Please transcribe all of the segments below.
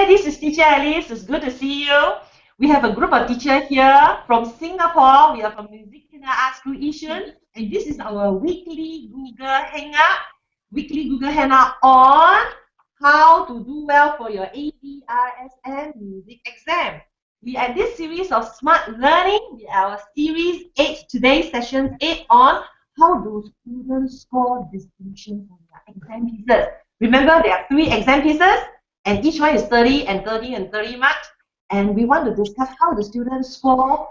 this is Teacher Alice. It's good to see you. We have a group of teachers here from Singapore. We are from MusiKinder Arts Creation, and this is our weekly Google Hangout. On how to do well for your ABRSM music exam. We are this series of smart learning. We are our series 8 today, session 8 on how do students score distinction for their exam pieces. Remember, there are 3 exam pieces, and each one is 30 and 30 and 30 marks. And we want to discuss how the students score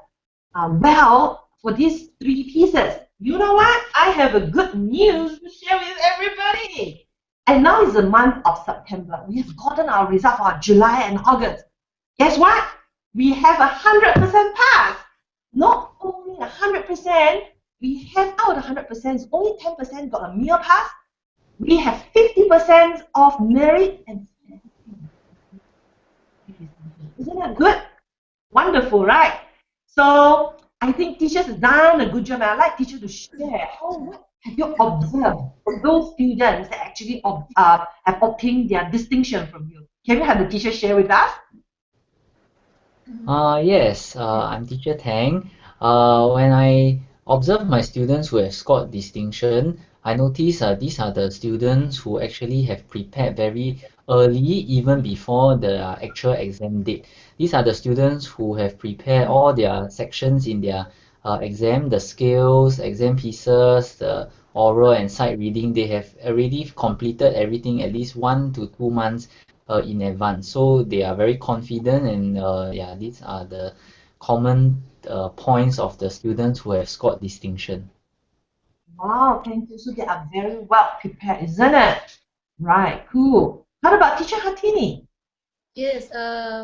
well for these 3 pieces. You know what? I have a good news to share with everybody. And now is the month of September. We have gotten our result for July and August. Guess what? We have 100% pass. Not only 100%, we have out of 100%, only 10% got a mere pass. We have 50% of merit and isn't that good? Wonderful, right? So I think teachers have done a good job. I'd like teachers to share what have you observed from those students that actually have obtained their distinction from you. Can you have the teacher share with us? Yes, I'm Teacher Tang. When I observe my students who have scored distinction, I notice these are the students who actually have prepared very early, even before the actual exam date. These are the students who have prepared all their sections in their exam, the skills, exam pieces, the oral and sight reading. They have already completed everything at least 1 to 2 months in advance. So they are very confident, and yeah, these are the common points of the students who have scored distinction. Wow, thank you. So they are very well prepared, isn't it? Right, cool. How about Teacher Hatini? Yes,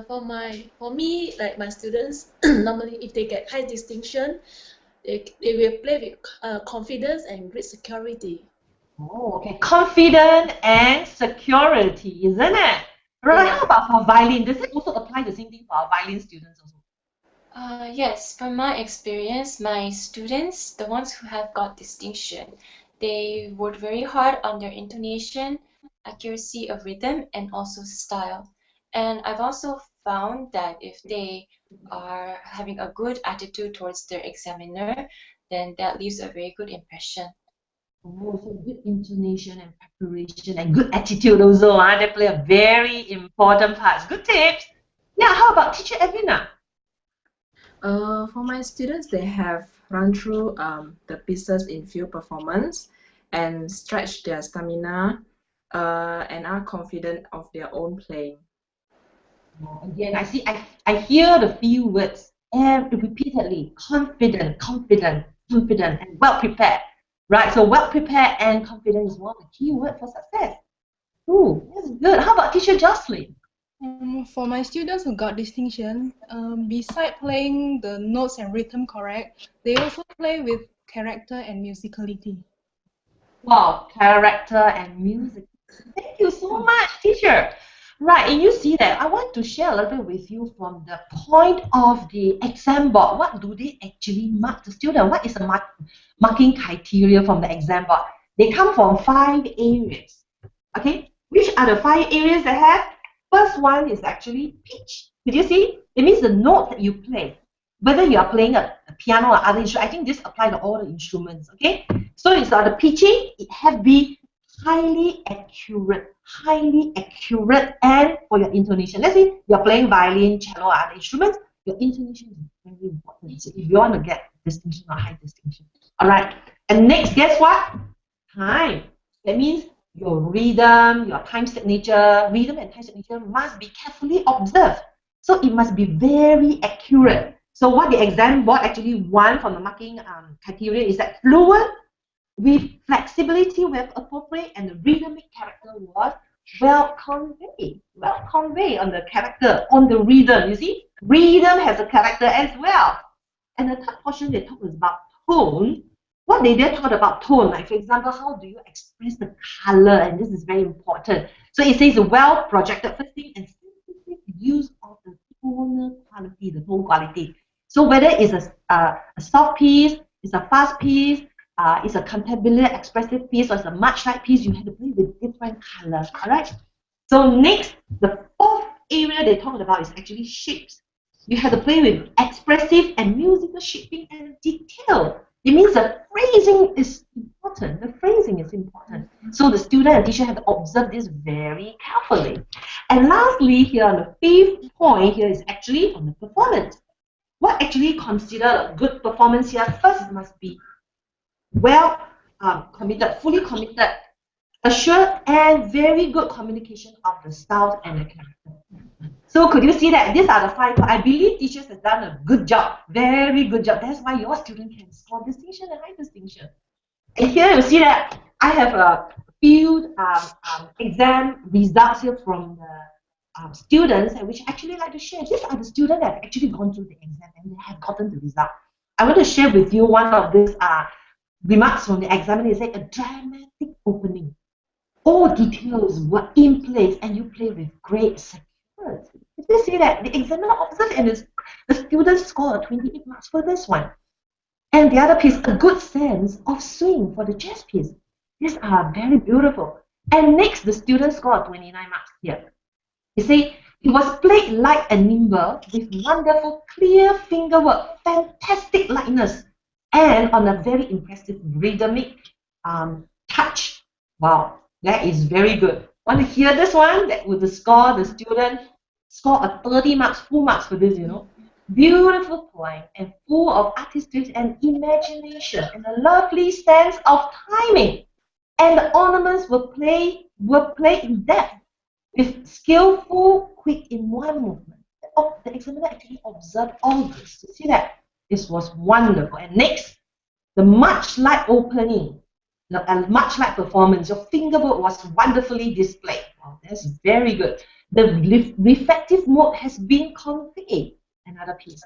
for me, like my students, normally if they get high distinction, they will play with confidence and great security. Oh, okay. Confident and security, isn't it? Right. Yeah. How about for violin? Does it also apply the same thing for our violin students also? Yes, from my experience, my students, the ones who have got distinction, they work very hard on their intonation, accuracy of rhythm, and also style. And I've also found that if they are having a good attitude towards their examiner, then that leaves a very good impression. Oh, so good intonation and preparation and good attitude also. They play a very important part. Good tips. Yeah, how about Teacher Evina? For my students, they have run through the pieces in field performance and stretch their stamina and are confident of their own playing. Again, I hear the few words repeatedly: confident, confident, confident, and well prepared. Right. So well prepared and confident is one of the key words for success. Ooh, that's good. How about Teacher Jocelyn? For my students who got distinction, beside playing the notes and rhythm correct, they also play with character and musicality. Wow, character and music. Thank you so much, teacher. Right, and you see that I want to share a little bit with you from the point of the exam board. What do they actually mark the student? What is the marking criteria from the exam board? They come from 5 areas. Okay, which are the 5 areas they have? First one is actually pitch. Did you see? It means the note that you play. Whether you are playing a piano or other instrument, I think this applies to all the instruments. Okay, so it's the pitching. It has to be highly accurate, and for your intonation. Let's say you're playing violin, cello, or other instruments. Your intonation is very important. So if you want to get distinction or high distinction, all right. And next, guess what? Time. That means your rhythm, your time signature, rhythm and time signature must be carefully observed. So it must be very accurate. So what the exam board actually want from the marking criteria is that fluent with flexibility, with appropriate, and the rhythmic character was well conveyed on the character, on the rhythm. You see, rhythm has a character as well. And the third portion they talk is about tone. What they did talk about tone, like for example, how do you express the color? And this is very important. So it says well projected first thing and sensitive use of the tonal quality, the tone quality. So whether it's a soft piece, it's a fast piece, it's a contemporary expressive piece, or it's a much light piece, you have to play with different colors. All right. So next, the 4th area criteria they talked about is actually shapes. You have to play with expressive and musical shaping and detail. It means the phrasing is important. The phrasing is important. So the student and teacher have to observe this very carefully. And lastly, here on the fifth point here is actually on the performance. What actually considered a good performance here? First, it must be well committed, fully committed, assured, and very good communication of the style and the character. So could you see that these are the 5? I believe teachers have done a good job, very good job. That's why your student can score distinction and high distinction. And here you see that I have a few exam results here from the students, which I actually like to share. These are the students that have actually gone through the exam and they have gotten the result. I want to share with you one of these remarks from the examiner. It said a dramatic opening. All details were in place and you play with great security. You see that the examiner observed and the students scored 28 marks for this one. And the other piece, a good sense of swing for the jazz piece. These are very beautiful. And next, the students scored 29 marks here. You see, it was played light and nimble with wonderful, clear fingerwork, fantastic lightness, and on a very impressive rhythmic touch. Wow, that is very good. Want to hear this one? That would score the student score a 30 marks, full marks for this, you know. Beautiful playing and full of artistry and imagination and a lovely sense of timing. And the ornaments were played in depth with skillful, quick in one movement. The examiner actually observed all this. You see that? This was wonderful. And next, the much like opening, the much like performance. Your fingerwork was wonderfully displayed. Wow, that's very good. The reflective mode has been conveyed. Another piece.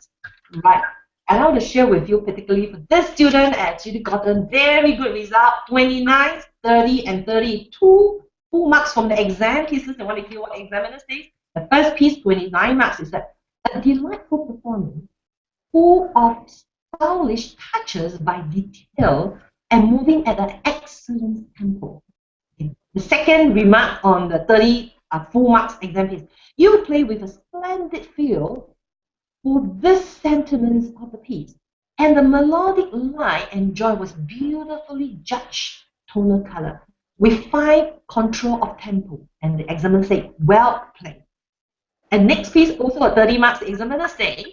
Right. I want to share with you particularly for this student actually gotten very good result, 29, 30, and 32 full marks from the exam pieces. I want to hear what examiner says. The first piece, 29 marks, is that a delightful performance full of stylish touches by detail and moving at an excellent tempo. Okay. The second remark on the 30 full marks exam piece, you play with a splendid feel for this sentiments of the piece. And the melodic line and joy was beautifully judged tonal color with fine control of tempo. And the examiner said, well played. And next piece, also a 30 marks, the examiner said,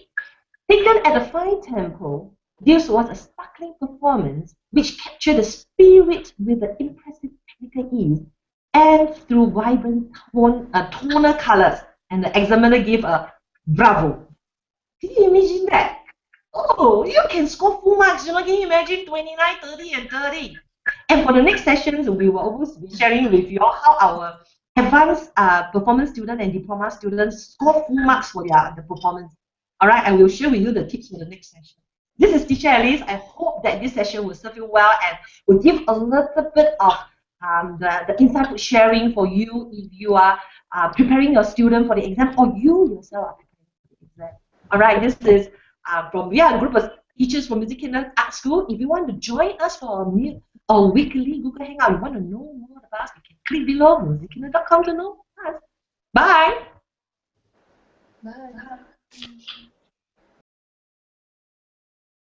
taken at a fine tempo, this was a sparkling performance which captured the spirit with the impressive technical ease and through vibrant tonal colors. And the examiner gave a bravo. Can you imagine that? Oh, you can score full marks. You know, can you imagine 29, 30, and 30? And for the next sessions, we will always be sharing with you how our advanced performance students and diploma students score full marks for the performance. All right, I will share with you the tips for the next session. This is Teacher Alice. I hope that this session will serve you well and will give a little bit of the insight sharing for you if you are preparing your student for the exam or you yourself are preparing for the exam. All right, this is we are a group of teachers from MusiKinder Art School. If you want to join us for a weekly Google Hangout, you want to know more about us, you can click below musikinder.com to know us. Bye. Bye.